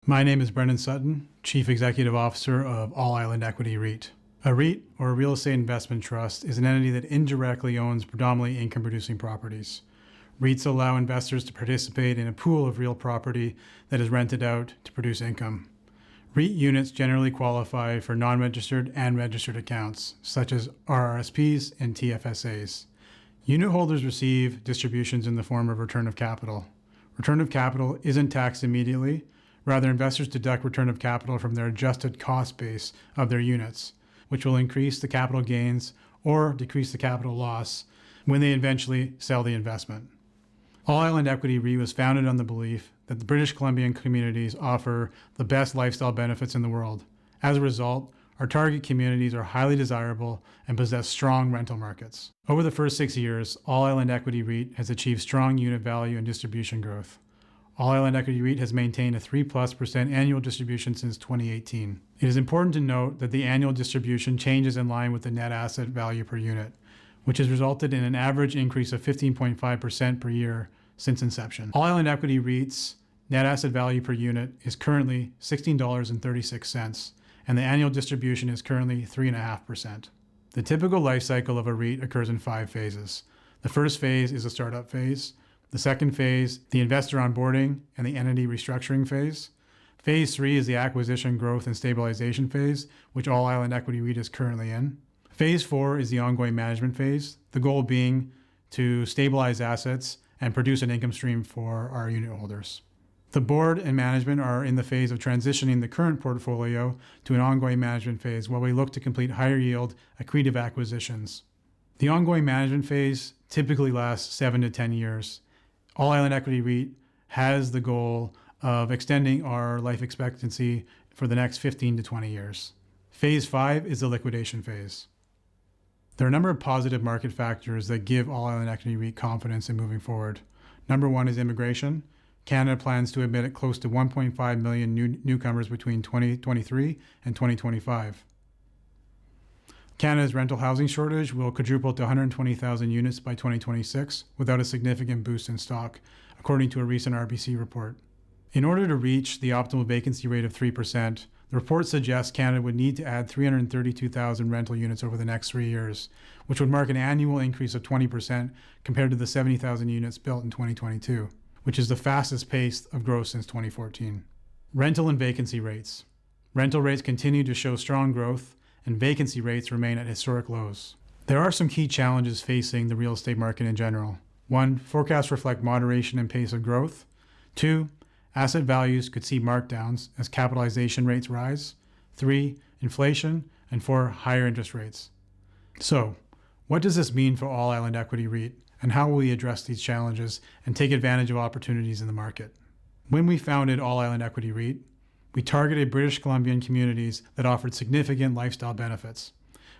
My name is Brendan Sutton, Chief Executive Officer of All Island Equity REIT. A REIT, or a real estate investment trust, is an entity that indirectly owns predominantly income-producing properties. REITs allow investors to participate in a pool of real property that is rented out to produce income. REIT units generally qualify for non-registered and registered accounts, such as RRSPs and TFSAS. Unit holders receive distributions in the form of return of capital. Return of capital isn't taxed immediately. Rather, investors deduct return of capital from their adjusted cost base of their units, which will increase the capital gains or decrease the capital loss when they eventually sell the investment. All Island Equity REIT was founded on the belief that the British Columbian communities offer the best lifestyle benefits in the world. As a result, our target communities are highly desirable and possess strong rental markets. Over the first 6 years, All Island Equity REIT has achieved strong unit value and distribution growth. All Island Equity REIT has maintained a 3+% annual distribution since 2018. It is important to note that the annual distribution changes in line with the net asset value per unit, which has resulted in an average increase of 15.5% per year since inception. All Island Equity REIT's net asset value per unit is currently $16.36, and the annual distribution is currently 3.5%. The typical life cycle of a REIT occurs in 5 phases. The first phase is the startup phase. The second phase, the investor onboarding and the entity restructuring phase. Phase 3 is the acquisition, growth, and stabilization phase, which All Island Equity REIT is currently in. Phase 4 is the ongoing management phase, the goal being to stabilize assets and produce an income stream for our unit holders. The board and management are in the phase of transitioning the current portfolio to an ongoing management phase while we look to complete higher yield, accretive acquisitions. The ongoing management phase typically lasts 7 to 10 years. All Island Equity REIT has the goal of extending our life expectancy for the next 15 to 20 years. Phase 5 is the liquidation phase. There are a number of positive market factors that give All Island Equity REIT confidence in moving forward. Number 1 is immigration. Canada plans to admit close to 1.5 million newcomers between 2023 and 2025. Canada's rental housing shortage will quadruple to 120,000 units by 2026 without a significant boost in stock, according to a recent RBC report. In order to reach the optimal vacancy rate of 3%, the report suggests Canada would need to add 332,000 rental units over the next 3 years, which would mark an annual increase of 20% compared to the 70,000 units built in 2022, which is the fastest pace of growth since 2014. Rental and vacancy rates. Rental rates continue to show strong growth, and vacancy rates remain at historic lows. There are some key challenges facing the real estate market in general. 1, forecasts reflect moderation in pace of growth. 2, asset values could see markdowns as capitalization rates rise. 3, inflation. And 4, higher interest rates. So, what does this mean for All Island Equity REIT, and how will we address these challenges and take advantage of opportunities in the market? When we founded All Island Equity REIT, we targeted British Columbian communities that offered significant lifestyle benefits.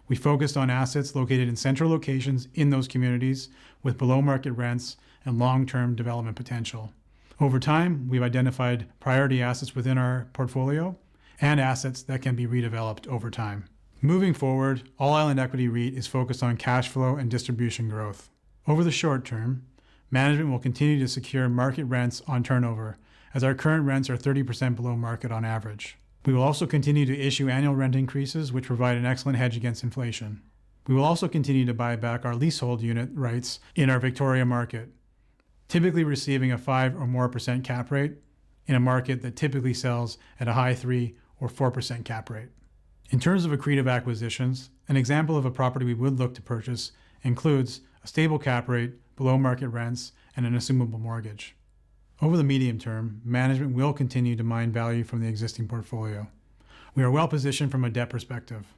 We focused on assets located in central locations in those communities with below-market rents and long-term development potential. Over time, we've identified priority assets within our portfolio and assets that can be redeveloped over time. Moving forward, All Island Equity REIT is focused on cash flow and distribution growth. Over the short term, management will continue to secure market rents on turnover, as our current rents are 30% below market on average. We will also continue to issue annual rent increases, which provide an excellent hedge against inflation. We will also continue to buy back our leasehold unit rights in our Victoria market, typically receiving a 5 or more % cap rate in a market that typically sells at a high 3 or 4% cap rate. In terms of accretive acquisitions, an example of a property we would look to purchase includes a stable cap rate, below market rents, and an assumable mortgage. Over the medium term, management will continue to mine value from the existing portfolio. We are well positioned from a debt perspective.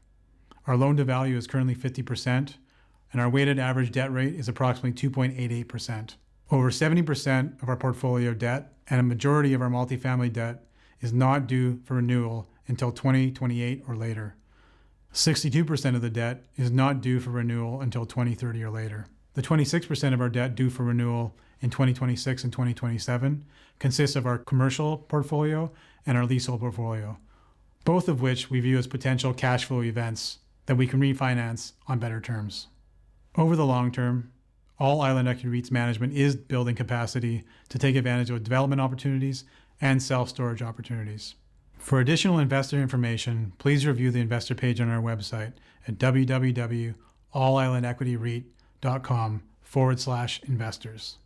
Our loan to value is currently 50%, and our weighted average debt rate is approximately 2.88%. Over 70% of our portfolio debt and a majority of our multifamily debt is not due for renewal until 2028 or later. 62% of the debt is not due for renewal until 2030 or later. The 26% of our debt due for renewal in 2026 and 2027 consists of our commercial portfolio and our leasehold portfolio, both of which we view as potential cash flow events that we can refinance on better terms. Over the long term, All Island Equity REIT's management is building capacity to take advantage of development opportunities and self-storage opportunities. For additional investor information, please review the investor page on our website at www.allislandequityreit.com/investors.